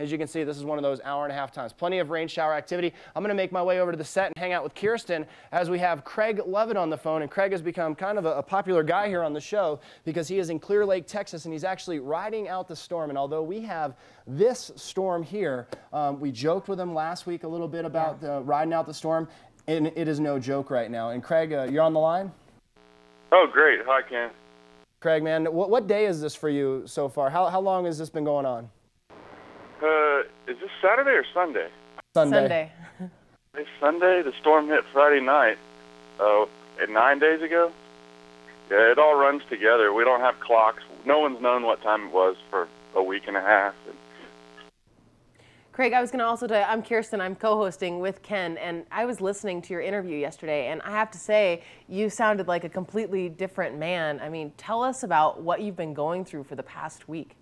As you can see, this is one of those hour-and-a-half times. Plenty of rain shower activity. I'm going to make my way over to the set and hang out with Kirsten as we have Craig Levitt on the phone. And Craig has become kind of a popular guy here on the show because he is in Clear Lake, Texas, and he's actually riding out the storm. And although we have this storm here, we joked with him last week a little bit about riding out the storm, and it is no joke right now. And Craig, you're on the line? Oh, great. Hi, Ken. Craig, man, what day is this for you so far? How long has this been going on? Is this Saturday or Sunday? Sunday. It's Sunday. The storm hit Friday night. 9 days ago. Yeah, it all runs together. We don't have clocks. No one's known what time it was for a week and a half. Craig, I was going to also tell you, I'm Kirsten. I'm co-hosting with Ken, and I was listening to your interview yesterday, and I have to say, you sounded like a completely different man. I mean, tell us about what you've been going through for the past week.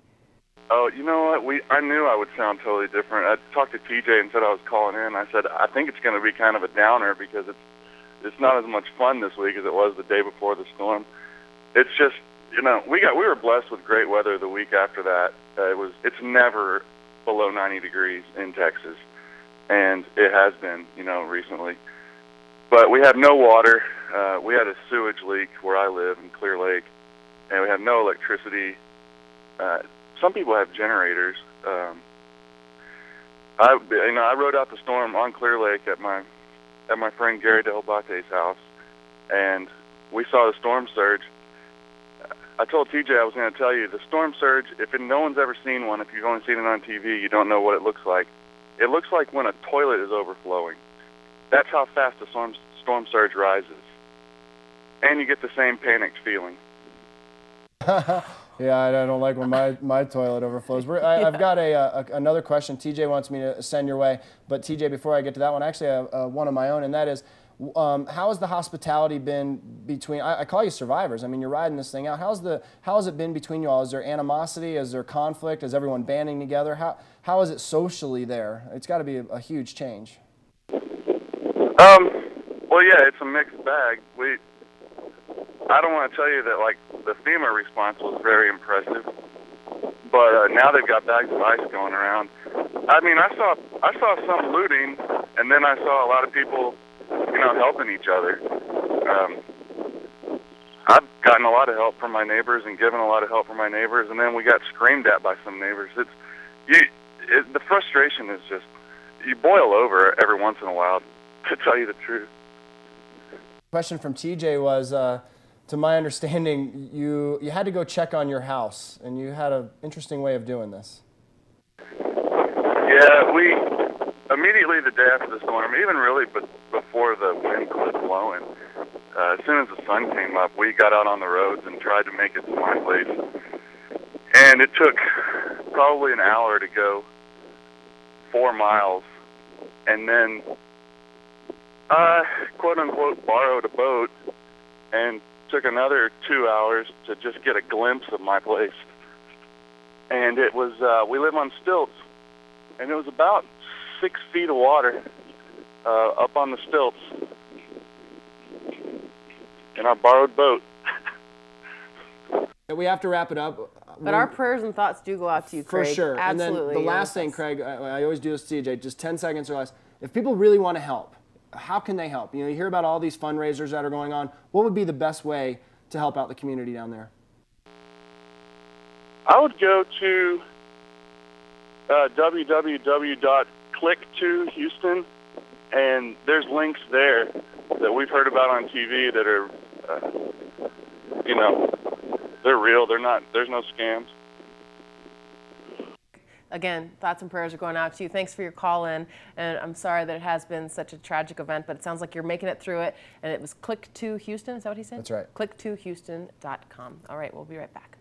Oh, you know what? I knew I would sound totally different. I talked to TJ and said I was calling in. I said, I think it's going to be kind of a downer because it's not as much fun this week as it was the day before the storm. It's just, you know, we were blessed with great weather the week after that. It's never below 90 degrees in Texas, and it has been, you know, recently. But we had no water. We had a sewage leak where I live in Clear Lake, and we had no electricity. Some people have generators. I rode out the storm on Clear Lake at my friend Gary Delbate's house, and we saw the storm surge. I told TJ I was going to tell you the storm surge. No one's ever seen one. If you've only seen it on TV, you don't know what it looks like. It looks like when a toilet is overflowing. That's how fast the storm surge rises, and you get the same panicked feeling. Yeah, I don't like when my toilet overflows. I've got another question TJ wants me to send your way. But TJ, before I get to that one, actually I have one of my own, and that is, how has the hospitality been between, I call you survivors. I mean, you're riding this thing out. How has it been between you all? Is there animosity? Is there conflict? Is everyone banding together? How is it socially there? It's got to be a huge change. Well, yeah, it's a mixed bag. I don't want to tell you that, like, the FEMA response was very impressive, but now they've got bags of ice going around. I mean, I saw some looting, and then I saw a lot of people, you know, helping each other. I've gotten a lot of help from my neighbors and given a lot of help from my neighbors, and then we got screamed at by some neighbors. The frustration is just, you boil over every once in a while, to tell you the truth. Question from TJ was, to my understanding, you had to go check on your house, and you had an interesting way of doing this. Yeah, we immediately the day after the storm, even really before the wind quit blowing, as soon as the sun came up, we got out on the roads and tried to make it to my place. And it took probably an hour to go 4 miles, and then I, quote-unquote, borrowed a boat and took another 2 hours to just get a glimpse of my place. And it was, we live on stilts, and it was about 6 feet of water up on the stilts in our borrowed boat. We have to wrap it up. But our prayers and thoughts do go out to you, Craig. For sure. Absolutely. And then the last thing, Craig, I always do this to TJ, just 10 seconds or less. If people really want to help, how can they help? You know, you hear about all these fundraisers that are going on. What would be the best way to help out the community down there? I would go to www.click2Houston, and there's links there that we've heard about on TV that are, you know, they're real. There's no scams. Again, thoughts and prayers are going out to you. Thanks for your call in, and I'm sorry that it has been such a tragic event, but it sounds like you're making it through it, and it was Click2Houston, is that what he said? That's right. Click2Houston.com. All right, we'll be right back.